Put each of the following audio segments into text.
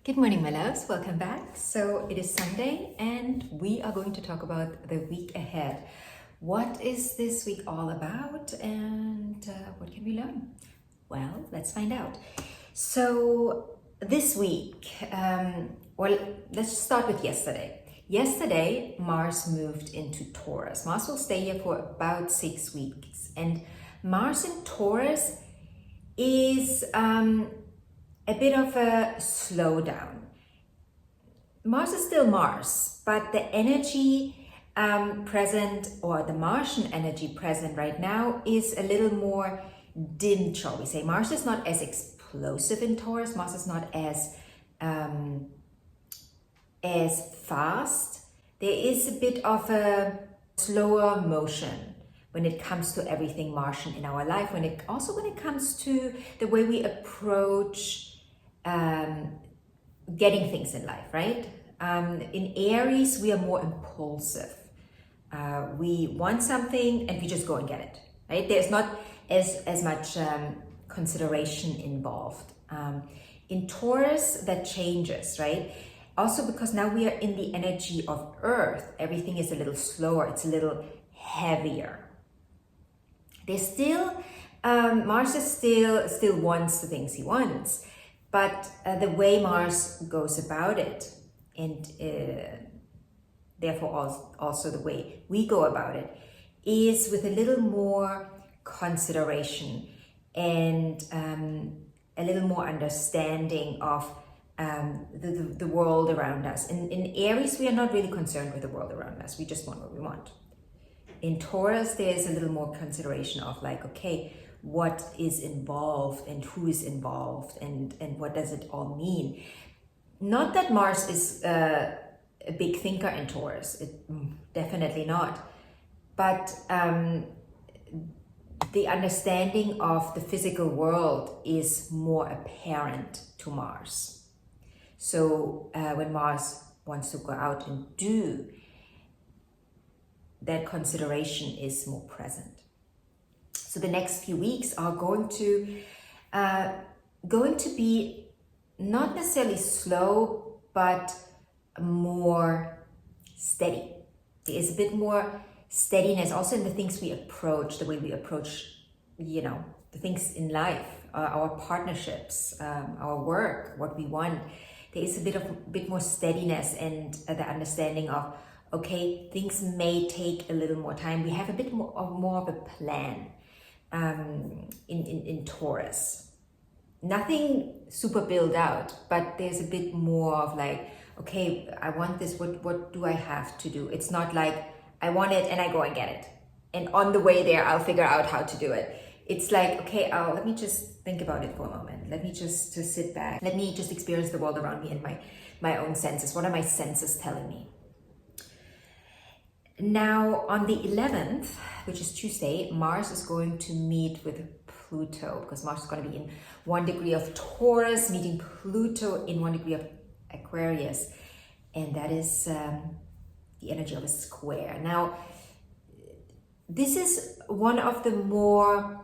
Good morning, my loves. Welcome back. So it is Sunday and we are going to talk about the week ahead. What is this week all about and what can we learn? Well, let's find out. So this week, let's start with yesterday. Yesterday, Mars moved into Taurus. Mars will stay here for about 6 weeks. And Mars in Taurus is a bit of a slowdown. Mars is still Mars, but the energy present, or the Martian energy present right now, is a little more dim, shall we say. Mars is not as explosive in Taurus. Mars is not as fast. There is a bit of a slower motion when it comes to everything Martian in our life, when it comes to the way we approach getting things in life, right? In Aries, we are more impulsive. We want something and we just go and get it, right? There's not as much consideration involved. In Taurus, that changes, right? Also because now we are in the energy of Earth, everything is a little slower, it's a little heavier. There's still, Mars is still wants the things he wants, but the way Mars goes about it, and therefore also the way we go about it, is with a little more consideration and a little more understanding of the world around us. In Aries, we are not really concerned with the world around us. We just want what we want. In Taurus, there's a little more consideration of like, okay, what is involved and who is involved and what does it all mean? Not that Mars is a big thinker in Taurus, definitely not. But the understanding of the physical world is more apparent to Mars. So when Mars wants to go out and do, that consideration is more present. So the next few weeks are going to be not necessarily slow, but more steady. There is a bit more steadiness also in the things we approach, the way we approach, the things in life, our partnerships, our work, what we want. There is a bit more steadiness and the understanding of, okay, things may take a little more time. We have a bit more of a plan in Taurus. Nothing super built out, but there's a bit more of like, okay, I want this, what do I have to do? It's not like I want it and I go and get it. And on the way there, I'll figure out how to do it. It's like, okay, let me just think about it for a moment. Let me just sit back. Let me just experience the world around me and my own senses. What are my senses telling me? Now, on the 11th, which is Tuesday, Mars is going to meet with Pluto, because Mars is going to be in 1 degree of Taurus, meeting Pluto in 1 degree of Aquarius. And that is the energy of a square. Now, this is one of the more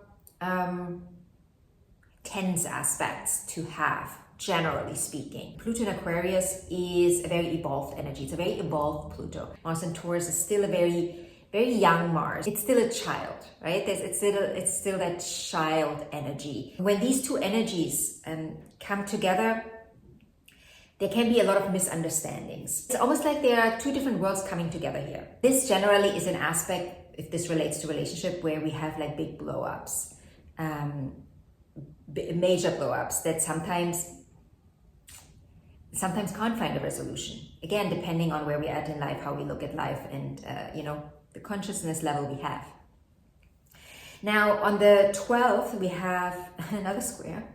tense aspects to have, generally speaking. Pluto in Aquarius is a very evolved energy. It's a very evolved Pluto. Mars in Taurus is still a very, very young Mars. It's still a child, right? It's still that child energy. When these two energies come together, there can be a lot of misunderstandings. It's almost like there are two different worlds coming together here. This generally is an aspect, if this relates to relationship, where we have like big blow-ups, major blow-ups that sometimes can't find a resolution. Again, depending on where we're at in life, how we look at life, and the consciousness level we have. Now, on the 12th, we have another square.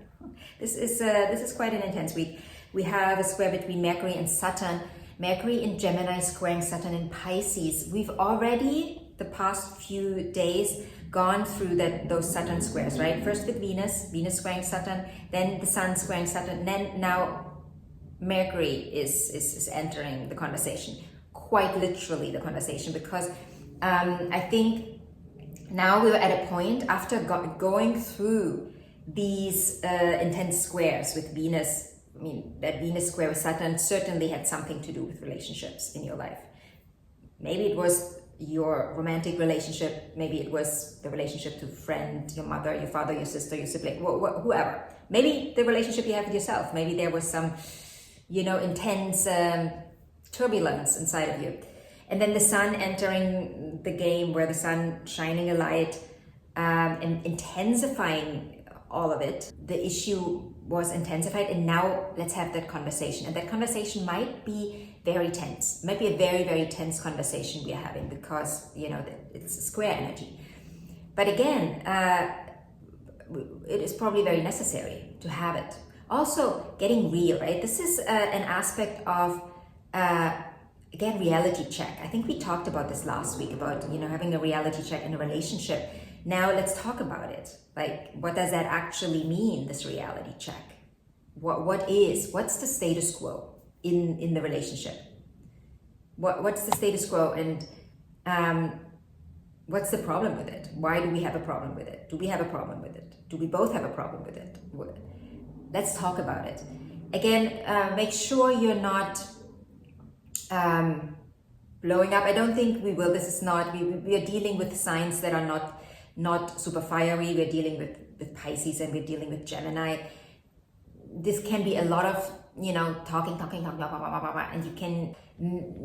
This is quite an intense week. We have a square between Mercury and Saturn. Mercury in Gemini squaring Saturn in Pisces. We've already, the past few days, gone through those Saturn squares, right? First with Venus squaring Saturn, then the Sun squaring Saturn, then now Mercury is entering the conversation, quite literally the conversation, because I think now we're at a point after going through these intense squares with Venus I mean, that Venus square with Saturn certainly had something to do with relationships in your life. Maybe it was your romantic relationship, maybe it was the relationship to a friend, your mother, your father, your sister, your sibling, whoever. Maybe the relationship you have with yourself, maybe there was some, intense turbulence inside of you. And then the sun entering the game, where the sun shining a light and intensifying all of it. The issue was intensified, and now let's have that conversation. And that conversation might be very tense. It might be a very, very tense conversation we are having, because, it's square energy. But again, it is probably very necessary to have it. Also, getting real, right? This is an aspect of, again, reality check. I think we talked about this last week, about, having a reality check in a relationship. Now let's talk about it. Like, what does that actually mean, this reality check? What's the status quo in the relationship? What's the status quo, and what's the problem with it? Why do we have a problem with it? Do we have a problem with it? Do we both have a problem with it? Let's talk about it. Again, make sure you're not blowing up. I don't think we will. This is not, we are dealing with signs that are not super fiery. We're dealing with Pisces, and we're dealing with Gemini. This can be a lot of, talking, blah, blah, blah, blah, blah, and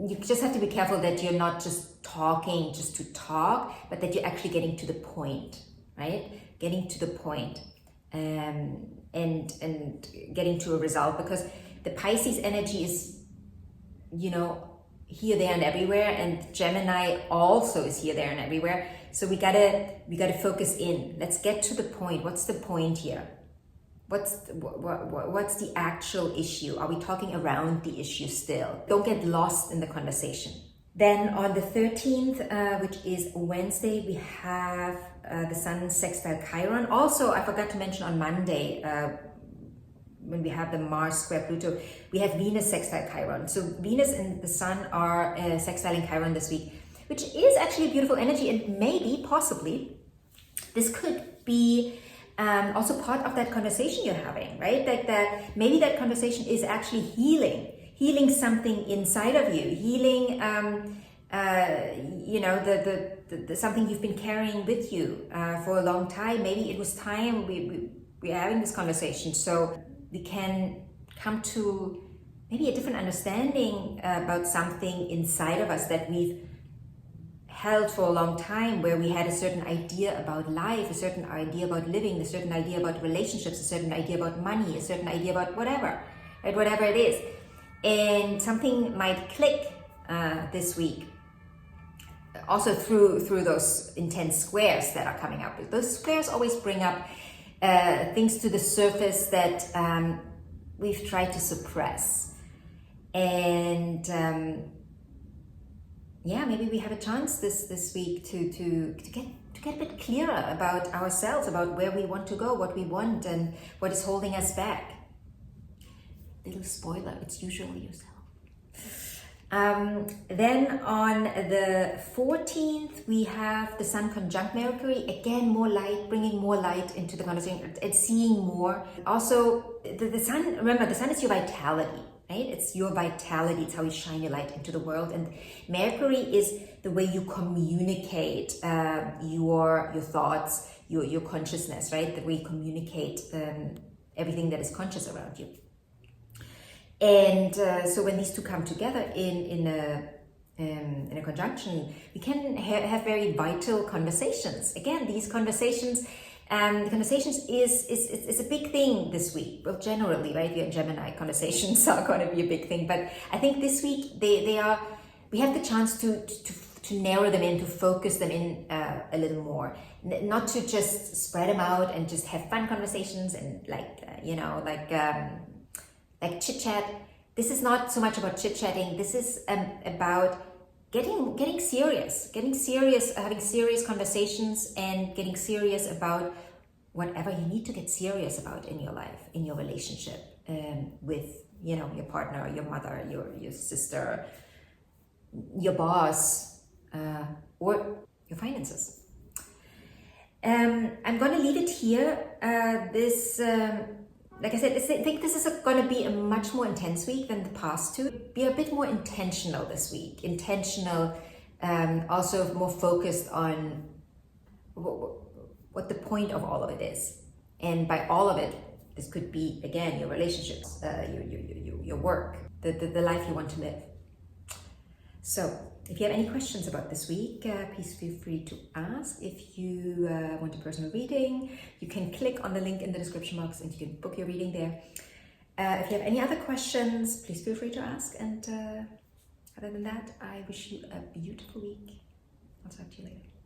you just have to be careful that you're not just talking just to talk, but that you're actually getting to the point, right? Getting to the point, and getting to a result, because the Pisces energy is, here, there, and everywhere, and Gemini also is here, there, and everywhere. So we gotta focus in. Let's get to the point. What's the point here? What's the actual issue? Are we talking around the issue still? Don't get lost in the conversation. Then on the 13th, which is Wednesday, we have the Sun sextile Chiron. Also, I forgot to mention on Monday, when we have the Mars square Pluto, we have Venus sextile Chiron. So Venus and the Sun are sextiling Chiron this week, which is actually a beautiful energy, and maybe, possibly, this could be also part of that conversation you're having, right? Like maybe that conversation is actually healing something inside of you, healing, the something you've been carrying with you for a long time. Maybe it was time we are having this conversation, so we can come to maybe a different understanding about something inside of us that we've held for a long time, where we had a certain idea about life, a certain idea about living, a certain idea about relationships, a certain idea about money, a certain idea about whatever, right? Whatever it is. And something might click this week, also through those intense squares that are coming up. Those squares always bring up things to the surface that we've tried to suppress. And maybe we have a chance this week to get a bit clearer about ourselves, about where we want to go, what we want, and what is holding us back. Little spoiler, it's usually yourself. Then on the 14th, we have the Sun conjunct Mercury. Again, more light, bringing more light into the conversation and seeing more. Also, the Sun, remember, the Sun is your vitality, right? It's your vitality. It's how you shine your light into the world. And Mercury is the way you communicate your thoughts, your consciousness, right? The way you communicate everything that is conscious around you. And so when these two come together in a conjunction, we can have very vital conversations. Again, these conversations, the conversations is a big thing this week. Well, generally, right? We are in Gemini, conversations are going to be a big thing. But I think this week they are. We have the chance to narrow them in, to focus them in a little more, not to just spread them out and just have fun conversations and like chit chat. This is not so much about chit chatting. This is about getting serious, having serious conversations, and getting serious about whatever you need to get serious about in your life, in your relationship with your partner, your mother, your sister, your boss, or your finances. I'm going to leave it here. like I said, I think this is going to be a much more intense week than the past two. Be a bit more intentional this week. Intentional, also more focused on what the point of all of it is. And by all of it, this could be, again, your relationships, your work, the life you want to live. So if you have any questions about this week, please feel free to ask. If you want a personal reading, you can click on the link in the description box and you can book your reading there. If you have any other questions, please feel free to ask. And other than that, I wish you a beautiful week. I'll talk to you later.